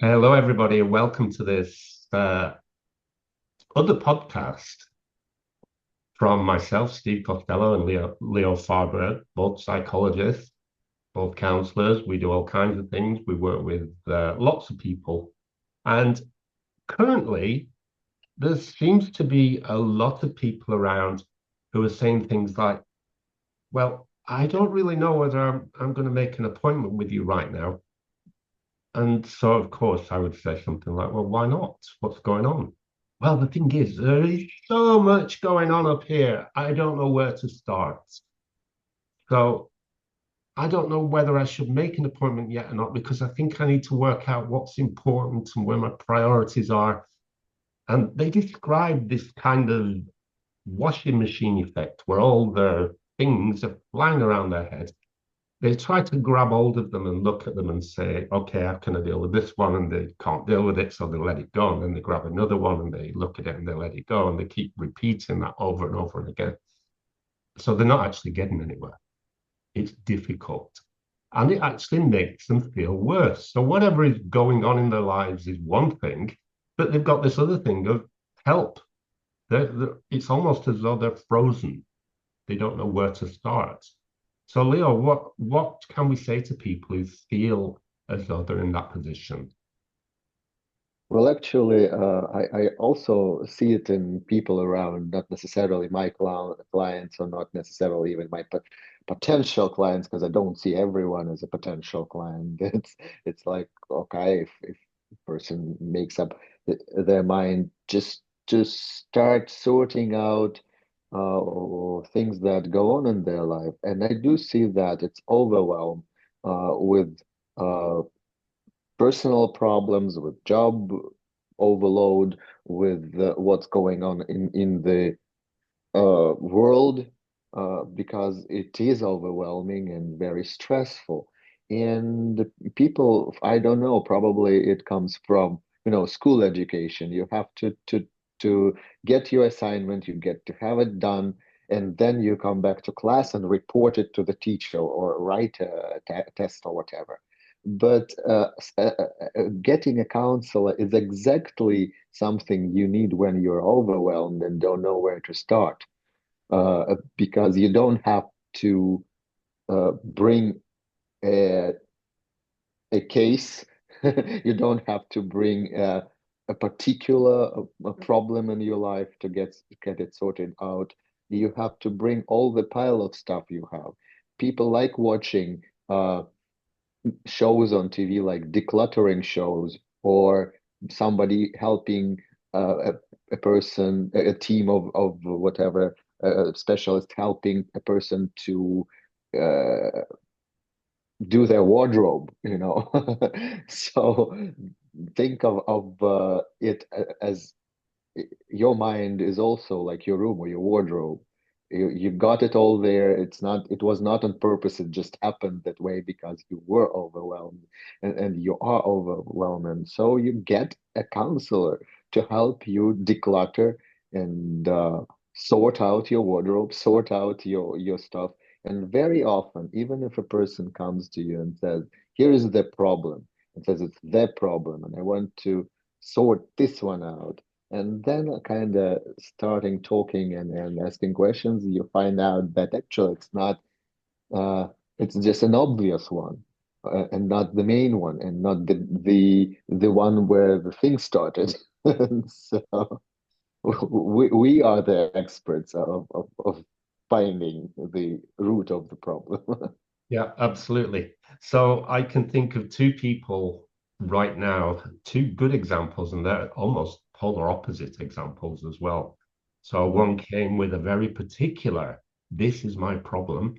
Hello, everybody, and welcome to this other podcast from myself, Steve Costello, and Leo Farber, both psychologists, both counselors. We do all kinds of things. We work with lots of people. And currently, there seems to be a lot of people around who are saying things like, well, I don't really know whether I'm going to make an appointment with you right now. And so, of course, I would say something like, well, why not? What's going on? Well, the thing is, there is so much going on up here. I don't know where to start. So I don't know whether I should make an appointment yet or not, because I think I need to work out what's important and where my priorities are. And they describe this kind of washing machine effect where all the things are flying around their head. They try to grab hold of them and look at them and say, okay, how can I deal with this one? And they can't deal with it, so they let it go. And then they grab another one and they look at it and they let it go. And they keep repeating that over and over and again. So they're not actually getting anywhere. It's difficult. And it actually makes them feel worse. So whatever is going on in their lives is one thing, but they've got this other thing of help. It's almost as though they're frozen. They don't know where to start. So, Leo, what can we say to people who feel as though they're in that position? Well, actually, I also see it in people around, not necessarily my clients or not necessarily even my potential clients, because I don't see everyone as a potential client. It's like, okay, if a person makes up their mind, just start sorting out things that go on in their life. And I do see that it's overwhelmed with uh, personal problems, with job overload, with what's going on in the world, because it is overwhelming and very stressful. And people, I don't know, probably it comes from, school education. You have to get your assignment, you get to have it done, and then you come back to class and report it to the teacher or write a test or whatever. But getting a counselor is exactly something you need when you're overwhelmed and don't know where to start, because you don't have to bring a, a case. You don't have to bring a particular a problem in your life to get it sorted out. You have to bring all the pile of stuff you have. People like watching shows on TV like decluttering shows, or somebody helping a person, a team of whatever, a specialist helping a person to uh, do their wardrobe, So think of it as your mind is also like your room or your wardrobe. You got it all there. It was not on purpose. It just happened that way because you were overwhelmed, and you are overwhelmed. And so you get a counselor to help you declutter and sort out your wardrobe, sort out your stuff. And very often, even if a person comes to you and says, here is the problem, and says it's their problem, and I want to sort this one out, and then kind of starting talking and asking questions, you find out that actually it's not, uh, it's just an obvious one, and not the main one, and not the one where the thing started. And so we are the experts of finding the root of the problem. Yeah, absolutely. So I can think of two people right now, two good examples, and they're almost polar opposite examples as well. So one came with a very particular, this is my problem.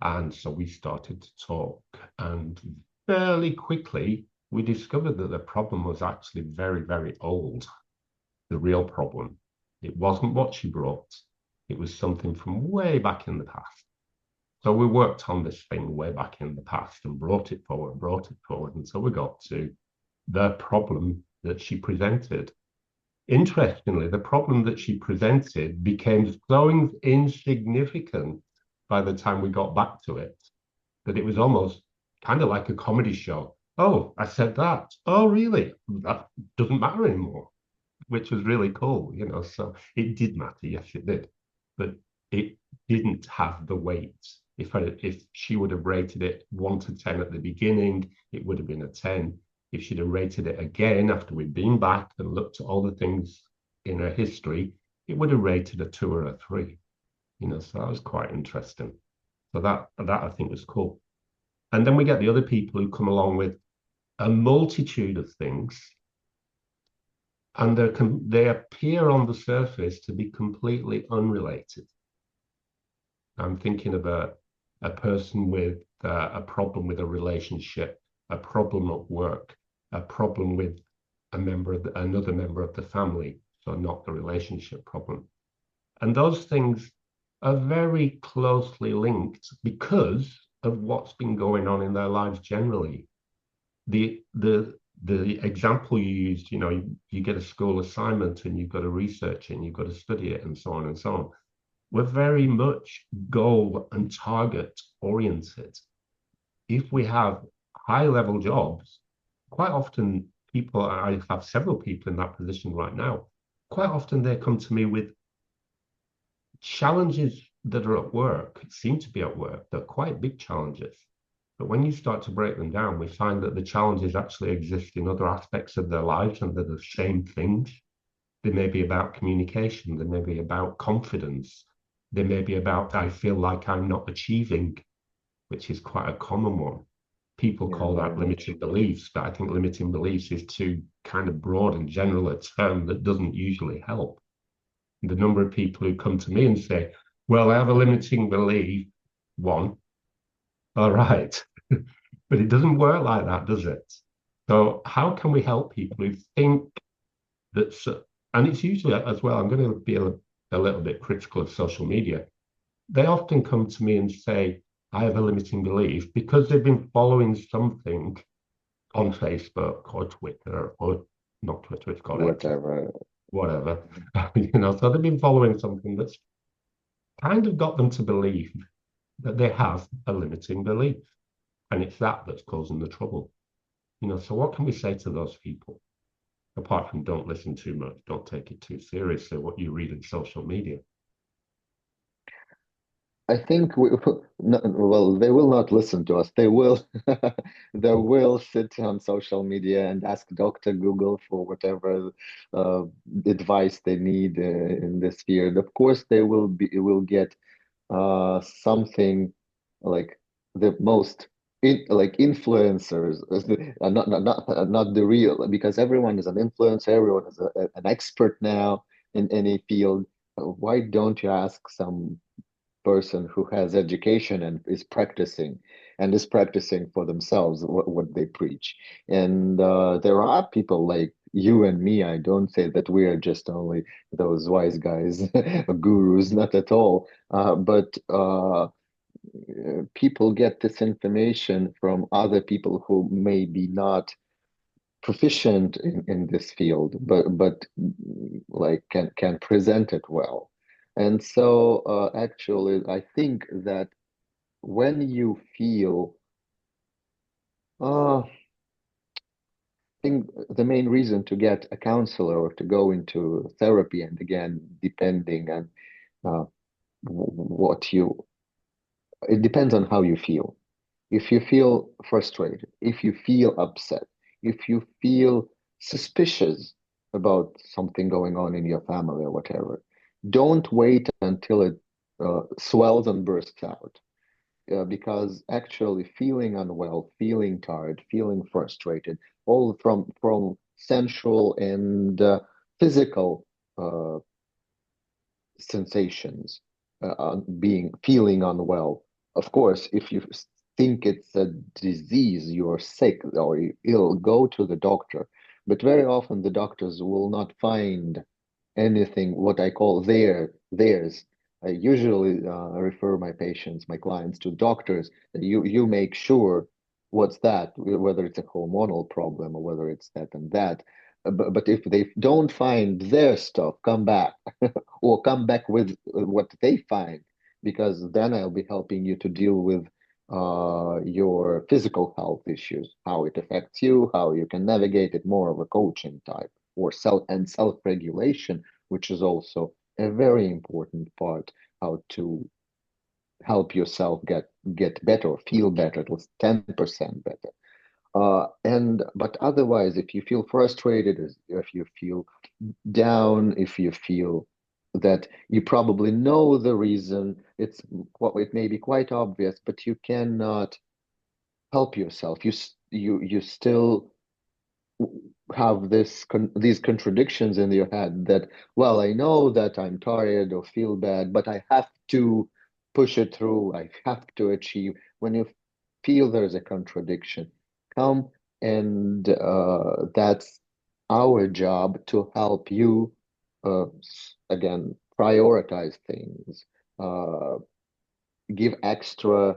And so we started to talk, and fairly quickly we discovered that the problem was actually very, very old. The real problem. It wasn't what she brought, it was something from way back in the past. So we worked on this thing way back in the past and brought it forward, brought it forward. And so we got to the problem that she presented. Interestingly, the problem that she presented became so insignificant by the time we got back to it that it was almost kind of like a comedy show. Oh, I said that. Oh, really? That doesn't matter anymore, which was really cool, you know. So it did matter, yes, it did, but it didn't have the weight. If she would have rated it 1 to 10 at the beginning, it would have been a 10. If she'd have rated it again after we'd been back and looked at all the things in her history, it would have rated a 2 or a 3. You know, so that was quite interesting. So that I think was cool. And then we get the other people who come along with a multitude of things, and they appear on the surface to be completely unrelated. I'm thinking of a person with a problem with a relationship, a problem at work, a problem with another member of the family, so not the relationship problem. And those things are very closely linked because of what's been going on in their lives generally. The example you used, you know, you get a school assignment and you've got to research it and you've got to study it and so on and so on. We're very much goal and target oriented. If we have high level jobs, quite often I have several people in that position right now. Quite often they come to me with challenges that are at work, seem to be at work, they're quite big challenges. But when you start to break them down, we find that the challenges actually exist in other aspects of their lives and they're the same things. They may be about communication, they may be about confidence, they may be about I feel like I'm not achieving, which is quite a common one. People Yeah, call very that much. limiting beliefs, but I think limiting beliefs is too kind of broad and general a term that doesn't usually help. The number of people who come to me and say, well, I have a limiting belief. One, all right. But it doesn't work like that, does it? So, how can we help people who think that's, and it's usually as well, I'm going to be a little bit critical of social media. They often come to me and say, I have a limiting belief because they've been following something on Facebook or Twitter or not Twitter, it's called X, Whatever. whatever. You know, so they've been following something that's kind of got them to believe that they have a limiting belief. And it's that that's causing the trouble. You know, so what can we say to those people? Apart from don't listen too much, don't take it too seriously, what you read in social media. I think no, well, they will not listen to us. They will, they will sit on social media and ask Dr. Google for whatever uh, advice they need in this field. Of course, they will get something like the most like influencers, not the real, because everyone is an influencer, everyone is an expert now in any field. Why don't you ask some person who has education and is practicing for themselves what they preach? And there are people like you and me. I don't say that we are just only those wise guys, gurus, not at all. But people get this information from other people who may be not proficient in this field, but like can present it well. And so actually, I think that when you feel, I think the main reason to get a counselor or to go into therapy, and again, depending on uh, what you, it depends on how you feel. If you feel frustrated, if you feel upset, if you feel suspicious about something going on in your family or whatever, don't wait until it swells and bursts out. Because actually feeling unwell, feeling tired, feeling frustrated, all from sensual and physical uh, sensations, being feeling unwell. Of course, if you think it's a disease, you're sick or you're ill, go to the doctor. But very often the doctors will not find anything what I call theirs. I usually refer my patients, my clients to doctors. You make sure what's that, whether it's a hormonal problem or whether it's that and that. But if they don't find their stuff, come back or come back with what they find, because then I'll be helping you to deal with your physical health issues, how it affects you, how you can navigate it, more of a coaching type, or self-regulation, which is also a very important part, how to help yourself get better or feel better, at least 10% better. And but otherwise, if you feel frustrated, if you feel down, if you feel that you probably know the reason, it may be quite obvious, but you cannot help yourself. You still have these contradictions in your head that, well, I know that I'm tired or feel bad, but I have to push it through. I have to achieve. When you feel there's a contradiction, come and that's our job to help you again prioritize things, uh, give extra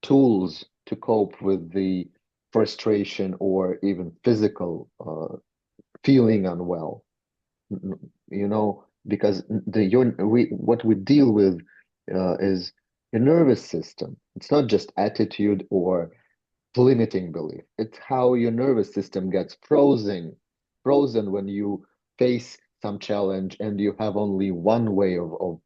tools to cope with the frustration or even physical feeling unwell. Because what we deal with is your nervous system. It's not just attitude or limiting belief. It's how your nervous system gets frozen when you face some challenge and you have only one way of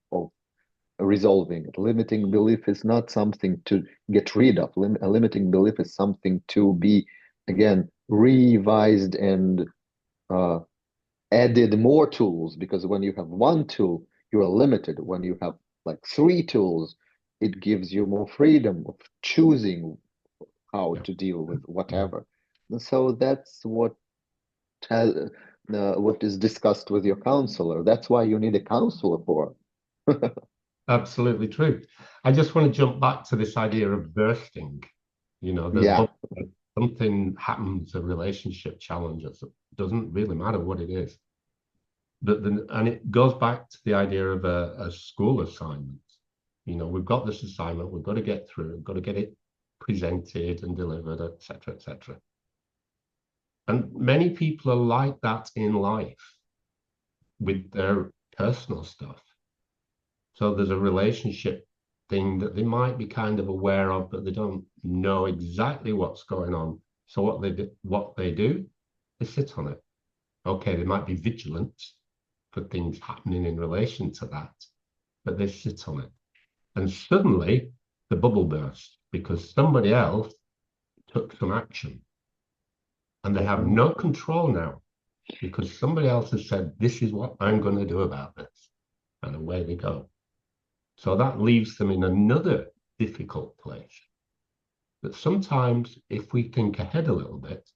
resolving it. Limiting belief is not something to get rid of. A limiting belief is something to be, again, revised and uh, added more tools, because when you have one tool, you are limited. When you have like three tools, it gives you more freedom of choosing how Yeah, to deal with whatever. And so that's has, what is discussed with your counselor. That's why you need a counselor for. absolutely true. I just want to jump back to this idea of bursting. The Yeah. book, something happens, a relationship challenges. It doesn't really matter what it is. And it goes back to the idea of a school assignment. We've got this assignment, we've got to get through, we've got to get it presented and delivered, etc., etc. And many people are like that in life with their personal stuff. So there's a relationship thing that they might be kind of aware of, but they don't know exactly what's going on. So what they do, they sit on it. Okay, they might be vigilant for things happening in relation to that, but they sit on it. And suddenly the bubble bursts because somebody else took some action and they have Mhm. no control now because somebody else has said, this is what I'm going to do about this. And away they go. So that leaves them in another difficult place. But sometimes if we think ahead a little bit,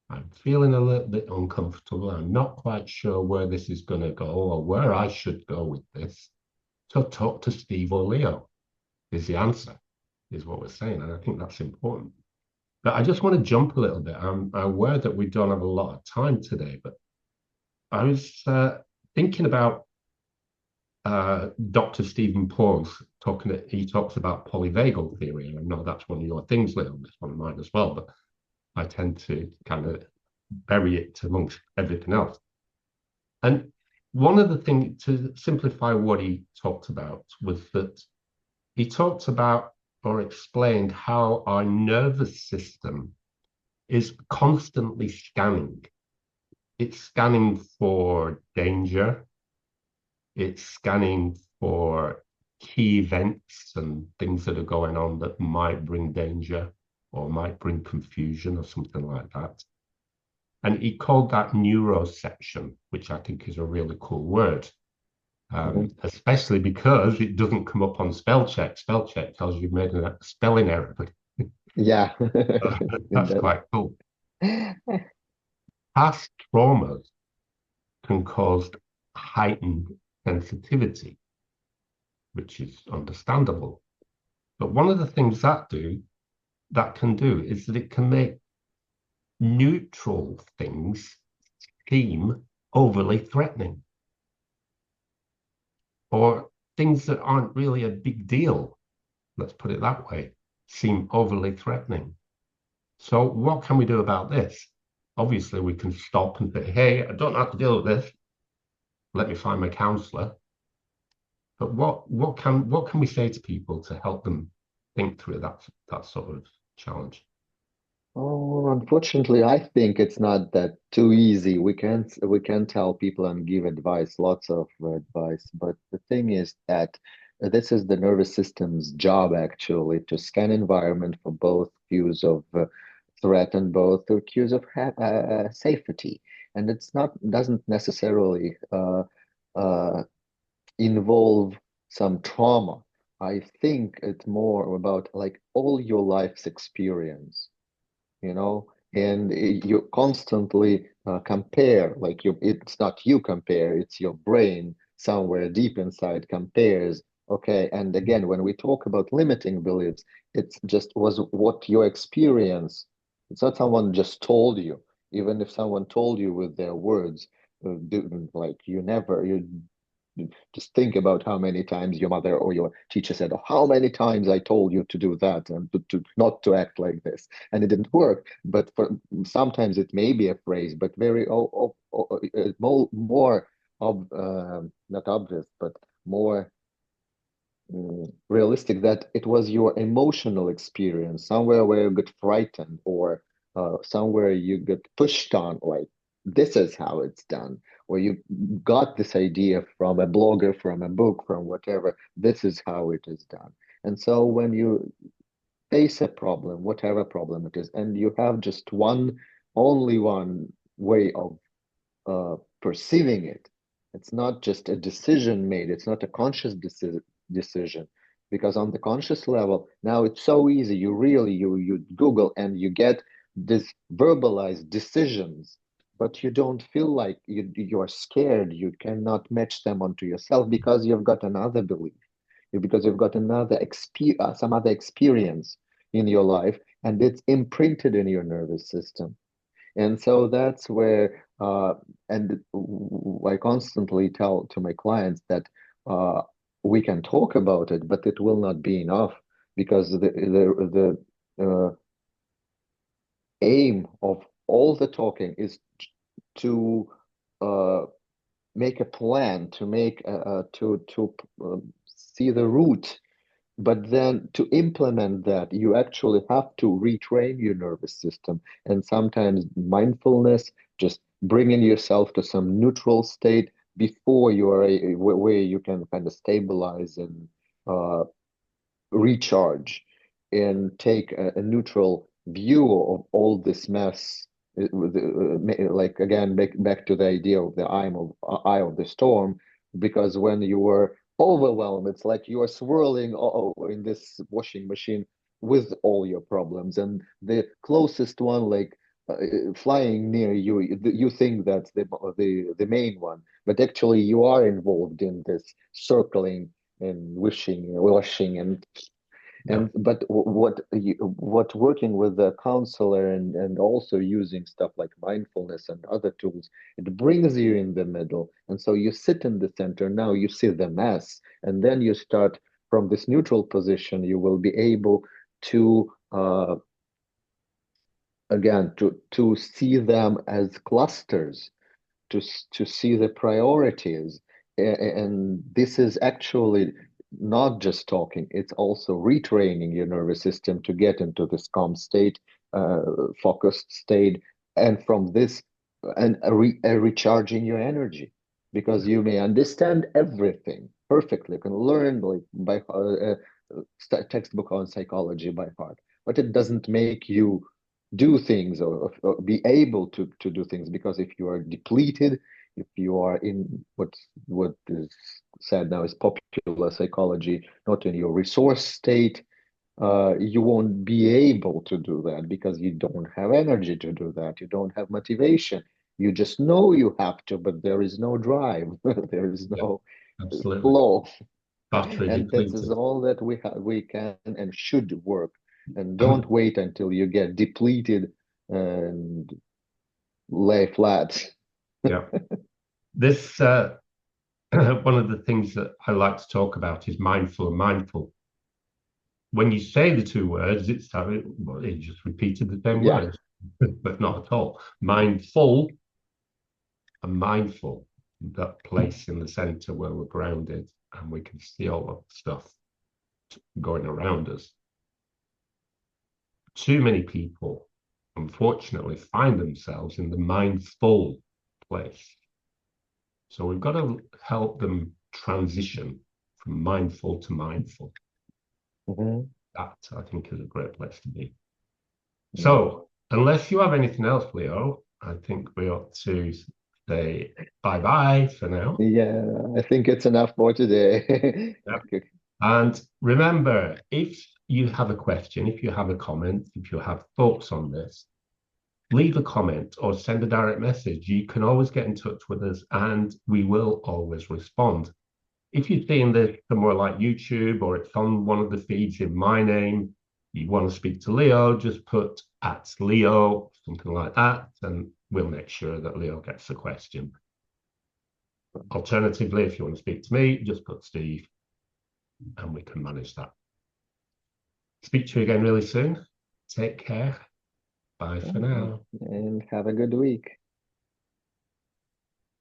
I'm feeling a little bit uncomfortable. I'm not quite sure where this is going to go or where I should go with this. So talk to Steve or Leo is the answer, is what we're saying. And I think that's important. But I just want to jump a little bit. I'm aware that we don't have a lot of time today, but I was thinking about Dr. Stephen Paul's he talks about polyvagal theory. And I know that's one of your things, Leo, it's one of mine as well, but I tend to kind of bury it amongst everything else. And one of the things to simplify what he talked about was that he talked about or explained how our nervous system is constantly scanning. It's scanning for danger, it's scanning for key events and things that are going on that might bring danger or might bring confusion or something like that. And he called that neuroception, which I think is a really cool word, Mhm. especially because it doesn't come up on spell check. Spell check tells you've made a spelling error, but Yeah. It that's does. quite cool. Past traumas can cause heightened sensitivity, which is understandable. But one of the things that can do is that it can make neutral things seem overly threatening, or things that aren't really a big deal, let's put it that way, seem overly threatening. So what can we do about this? Obviously, we can stop and say, hey, I don't have to deal with this. Let me find my counselor. But what can we say to people to help them think through that sort of challenge? Oh, unfortunately, I think it's not that too easy. We can tell people and give advice, lots of advice, but the thing is that this is the nervous system's job actually to scan environment for both cues of threat and both the cues of safety, and it's not doesn't necessarily uh, involve some trauma. I think it's more about like all your life's experience, and you constantly compare, like it's not you compare, it's your brain somewhere deep inside compares. Okay, and again, when we talk about limiting beliefs, it's just was what your experience. It's not someone just told you. Even if someone told you with their words, like you just think about how many times your mother or your teacher said, "Oh, how many times I told you to do that and to not to act like this," and it didn't work. But sometimes it may be a phrase, but very more not obvious, but more realistic that it was your emotional experience somewhere where you get frightened or somewhere you get pushed on, like this is how it's done, or you got this idea from a blogger, from a book, from whatever, this is how it is done. And so when you face a problem, whatever problem it is, and you have just only one way of perceiving it. It's not just a decision made, it's not a conscious decision. Because on the conscious level, now it's so easy. You Google and you get this verbalized decisions, but you don't feel like you're scared. You cannot match them onto yourself because you've got another belief, because you've got some other experience in your life, and it's imprinted in your nervous system. And so that's where, and I constantly tell to my clients that uh, we can talk about it, but it will not be enough because the aim of all the talking is to uh, make a plan, to make see the root, but then to implement that, you actually have to retrain your nervous system. And sometimes mindfulness, just bringing yourself to some neutral state before you are where you can kind of stabilize and uh, recharge and take a neutral view of all this mess. Like again, back to the idea of the eye of the storm, because when you were overwhelmed, it's like you are swirling in this washing machine with all your problems, and the closest one, like flying near you, you think that's the main one, but actually you are involved in this circling and washing Yeah. but what working with the counselor and also using stuff like mindfulness and other tools, it brings you in the middle, and so you sit in the center. Now you see the mess, and then you start from this neutral position. You will be able to again to see them as clusters, to see the priorities. And this is actually not just talking, it's also retraining your nervous system to get into this calm state, uh, focused state, and from this, and recharging your energy, because you may understand everything perfectly, you can learn like by textbook on psychology by heart, but it doesn't make you do things, or be able to do things, because if you are depleted, if you are in what is said now is popular psychology, not in your resource state, you won't be able to do that because you don't have energy to do that. You don't have motivation. You just know you have to, but there is no drive. There is Yeah. no Absolutely. flow. Battery And that is depleted. all that we can and should work. And don't wait until you get depleted and lay flat. Yeah. This one of the things that I like to talk about is mindful and mindful. When you say the two words, it's well, you just repeated the same Yeah. words, but not at all. Mindful and mindful, that place in the center where we're grounded and we can see all of the stuff going around us. too many people, unfortunately, find themselves in the mindful place. So we've got to help them transition from mindful to mindful. Hmm. That, I think, is a great place to be. Yeah. So, unless you have anything else, Leo, I think we ought to say bye bye for now. Yeah, I think it's enough for today. Yep. And remember, if you have a question, if you have a comment, if you have thoughts on this, leave a comment or send a direct message. You can always get in touch with us and we will always respond. If you're seeing this somewhere like YouTube or it's on one of the feeds in my name, you want to speak to Leo, just put at Leo, something like that, and we'll make sure that Leo gets the question. Alternatively, if you want to speak to me, just put Steve and we can manage that. Speak to you again really soon. Take care. Bye for now. And have a good week.